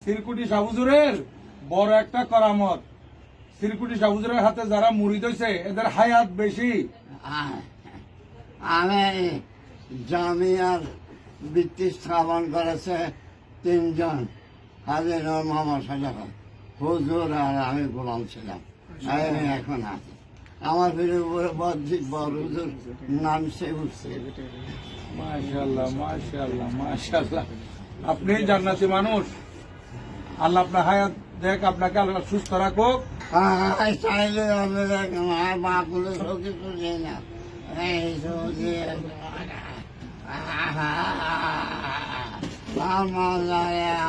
সিরকুটি সাহুজুরের বড় একটা করামত। সিরকুটি সাহুজুরের হাতে যারা মুরিদ হয়েছে এদের হায়াত বেশি। আমি জামিয়ার বৃত্তি স্থাপন করেছে 3 জন, হাজি নূর মোহাম্মদ সাজাক হুজুর আর আমি গোলাম ছিলাম। আমি এখন আছি। আমার ফিরের উপরে বড় হুজুর নামছে উঠছে। মাশাআল্লাহ, মাশাআল্লাহ, মাশাআল্লাহ। আপনি জান্নাতি মানুষ। আল্লাহ আপনার হায়াত দেখ, আপনাকে আল্লাহ সুস্থ রাখুক। চাইলে আমার মাগুলো সব কিছু নেই না,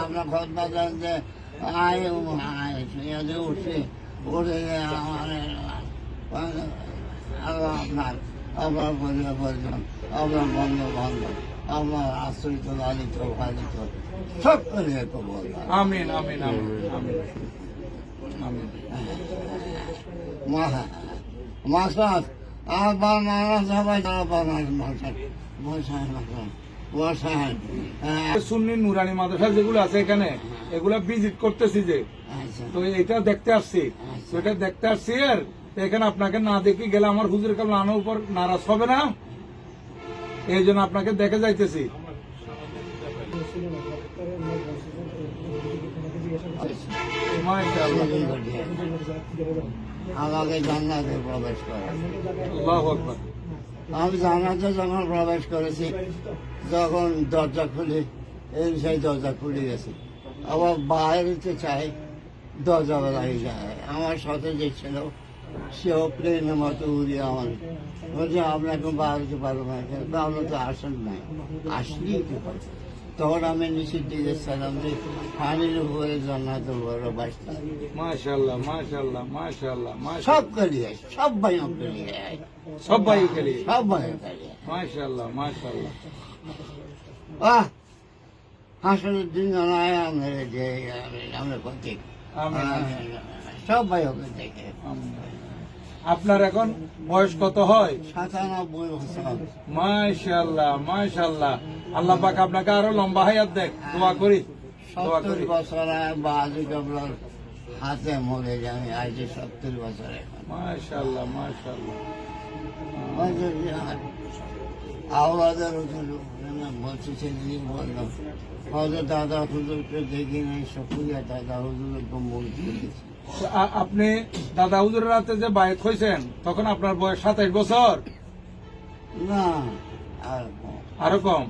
আমরা খোঁজা জানতে উঠছি, উঠে আপনার আপনার পরিজন, আপনার বন্ধু বান্ধব, আপনার আশ্রিত লালিত ভালিত সব করে তো বললাম। আমিন, আমিন, আমিন, আমিন, আমিন। মাসাদ আবার মারা সবাই বসায় বসায়। সুন্নি নুরানি মাদ্রাসা যেগুলো আছে এখানে, এগুলা ভিজিট করতেছি যে, তো এটা দেখতে আসছি। তো এটা দেখতে আসছি আর এখানে আপনাকে না দেখি গেলে আমার হুজুর কাল নানোর উপর নারাজ হবে না, এই জন্য আপনাকে দেখে যাইতেছি। আমাকে জান্নাতে প্রবেশ করে। আল্লাহু আকবার। আমি জান্নাতে যখন প্রবেশ করেছি তখন দরজা খুলে সেই দরজা খুলে গেছে, আবার বাইরেতে চাই দরজা বেলায় যায়। আমার সাথে যে ছিল সেও প্লেনের মতো উড়িয়ে আমার বলছে আপনাকে বাইরে পারবো না, আপনি তো আসেন নাই, আসলেই কি পারবো। তখন আমি নিচের দিকে ছিলাম যে পানির উপরে জান্নাত বড় বাসটা। মাশাআল্লাহ, মাশাআল্লাহ, মাশাআল্লাহ, সব করিয়ে সব ভাইও করিয়ে সব ভাইও খেলি। সব ভাইও করিয়ে মাশাআল্লাহ, মাশাআল্লাহ। হাসনের দিন জানায় আমাদের যে আমরা প্রতীক সব ভাইও দেখে। আপনার এখন বয়স কত হয়? 97 বছর। মাশাআল্লাহ, মাশাআল্লাহ। আল্লাহ পাক আপনাকে আরো লম্বা হায়াত দেখ, দোয়া করি। 70 বছর বাজু কবলার হাতে মরে যাবে, আজ 70 বছর এখন। মাশাআল্লাহ, মাশাআল্লাহ। আওলাদের বলছি সেদিন বললাম হয়তো দাদা হুজুরকে দেখি নাই, সকুরিয়া দাদা হুজুরকে মন করেছি। আপনি দাদা হুজুরের হাতে যে বায়েত হয়েছেন তখন আপনার বয়স 27 বছর? না, আরো কম।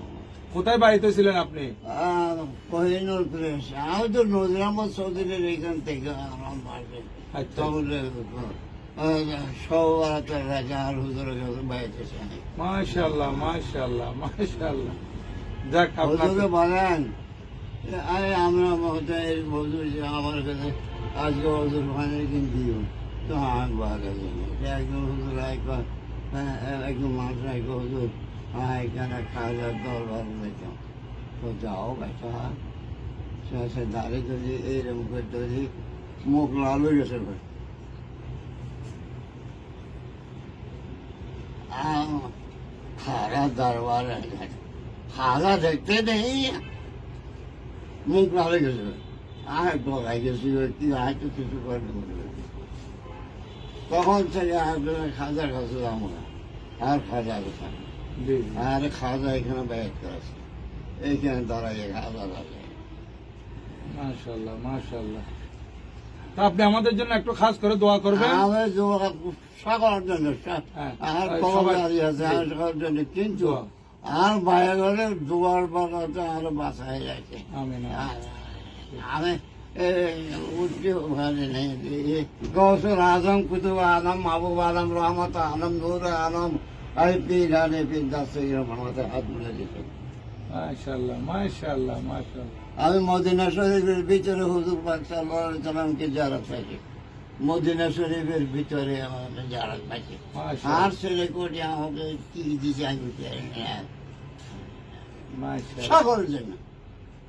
কোথায় বাড়িত হয়েছিলেন আপনি? কোহিনুর প্রেস। আমি তো নজর আহমদ চৌধুরীর এখান থেকে আমার মারবে তখন সৌরাতে রাজা আর হুজুরের কাছে বাইতেছে। মাশাআল্লাহ, মাশাআল্লাহ, মাশাআল্লাহ। যাক, আপনাকে বলেন আমরা হুজুর আমার কাছে আজকে হুজুর ওখানে কিন্তু দিও তো আমি বাধা একজন হুজুর একজন মানুষ হুজুর এখানে খাওয়ার দরবার দেখলাম তো যাও বেটা সে দাঁড়িয়ে যদি এইরকম করে তৈরি মুখ লাল হয়ে গেছে। খারা দরবার খারা দেখতে নেই, মুখ লাল হয়ে গেছে। আর ডরাই গেছি কি হয়তো কিছু করে তখন থেকে খাজা কাছে যাবো না, আর খাজা কথা আর খাজা এখানে ব্যাগ করেছে, এইখানে দাঁড়াই খাজা দাঁড়ায়। মাশাআল্লাহ, মাশাআল্লাহ। তা আপনি আমাদের জন্য একটু খাস করে দোয়া করবেন। আমি সকলের জন্য আর খবর আছে সকলের জন্য, কিন্তু আর বাইরে গেলে দুয়ার বাগাতে আরো বাঁচাই যাচ্ছে। আমি গৌসুল আজম, কুতুব আলম, মাহবুব আলম, রহমত আলম, নূর আলম, আমাদের হাত মিলে দিত। মাশাআল্লাহ, মাশাআল্লাহ, মাশাআল্লাহ। আমি মদিনা শরীফের ভিতরে হুজুর পাক সাল্লাল্লাহু আলাইহি সাল্লামকে জিয়ারত পাইছি, মদিনা শরীফের ভিতরে আমাদের জিয়ারত পাইছি। আর ছেলে কোটি আমাকে কি দিছে আমি সকলের জন্য,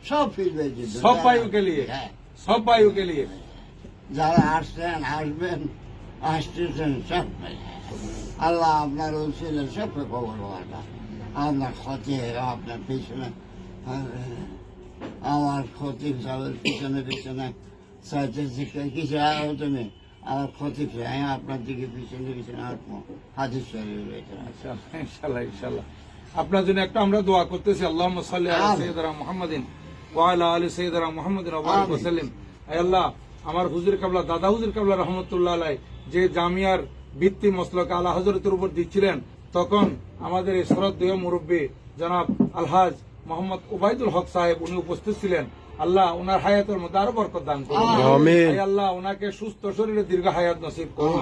সব ফিরবে, সব ভাইও কে লিয়ে, সব ভাইও কে লিয়ে যারা আসছেন আসবেন আসতেছেন সব আল্লাহ আপনার ছিলেন সবকে খবর, আপনার ক্ষতি আপনার পিছনে আমার খতিব সাহেবের পিছনে পিছনে চাইতেছি কিছু আরো তুমি আমার খতিব সাহেব আপনার দিকে পিছনে পিছনে আসবো হাদিস শরীফ রয়েছে ইনশাআল্লাহ ইনশাআল্লাহ ইনশাআল্লাহ আপনার জন্য একটা আমরা দোয়া করতেছি আল্লাহুম্মা সাল্লি আলা সাইয়্যিদিনা মুহাম্মাদিন ওয়া আলা আলি সাইয়্যিদিনা মুহাম্মাদিন ওয়া বারিক ওয়া সাল্লিম। আয় আল্লাহ, আমার হুজুর কাবলা দাদা হুজুর কাবলা রহমতুল্লাহ আলাইহি যে জামিয়ার ভিত্তি মসলক আলা হযরতের উপর দিচ্ছিলেন, তখন আমাদের এই শ্রদ্ধেয় মুরব্বী জনাব আলহাজ মোহাম্মদ ওবায়দুল হক সাহেব উনি উপস্থিত ছিলেন। আল্লাহ ওনার হায়াতের মধ্যে আরো বরকত দান করুন। আমিন। আয় আল্লাহ ওনাকে সুস্থ শরীরে দীর্ঘ হায়াত নসিব করুন।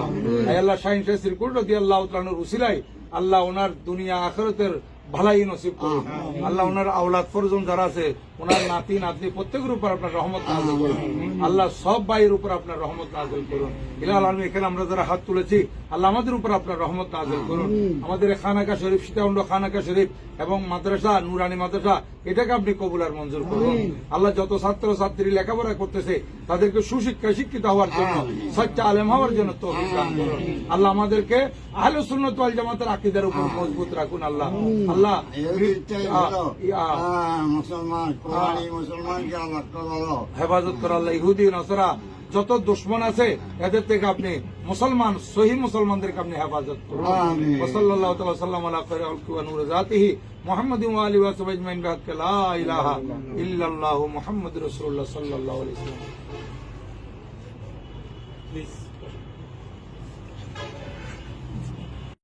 আয় আল্লাহ শাহিন শাহ শ্রীকুল রাদিয়াল্লাহু তাআলার উসিলায় আল্লাহ ওনার দুনিয়া আখিরাতের ভালাই নসিব করুন। আল্লাহ ওনার আওলাদ ফরজন যারা আছে, ওনার নাতি নাতনি প্রত্যেকের উপর আপনার রহমত নাযিল করুন। আল্লাহ সব ভাইয়ের উপর আপনার রহমত নাযিল করুন। ইলাহুল আলামিন, এখানে আমরা যারা হাত তুলেছি আল্লাহ আমাদের উপর আপনার রহমত নাযিল করুন। আমাদের খানাকা শরীফ, সীতাকুণ্ড খানাকা শরীফ এবং মাদ্রাসা নুরানি মাদ্রাসা, এটাকে আপনি কবুল আর মঞ্জুর করুন। আল্লাহ যত ছাত্র ছাত্রী লেখাপড়া করতেছে তাদেরকে সুশিক্ষায় শিক্ষিত হওয়ার জন্য, সচ্চা আলেম হওয়ার জন্য তৌফিক দান করুন। আল্লাহ আমাদেরকে আহলে সুন্নাত ওয়াল জামাতের আকীদার উপর মজবুত রাখুন। আল্লাহ আল্লাহ মুসলমান কোরআনী মুসলমানকে আল্লাহ করো হেফাজত করে। আল্লাহ ইহুদি নসরা যত দুশ্মন আছে এদের থেকে আপনি মুসলমান সহি মুসলমানদেরকে আপনি হেফাজত করুন। আমিন। ওয়া সাল্লাল্লাহু তাআলা সাল্লাম আলা খায়রি খালকি ওয়া নূরি যাতিহি মুহাম্মাদিন ওয়া আলিহি ওয়া সাহবিহি আজমাইন বিহাক্কি লা ইলাহা ইল্লাল্লাহু মুহাম্মাদুর রাসূলুল্লাহ সাল্লাল্লাহু আলাইহি ওয়াসাল্লাম। প্লিজ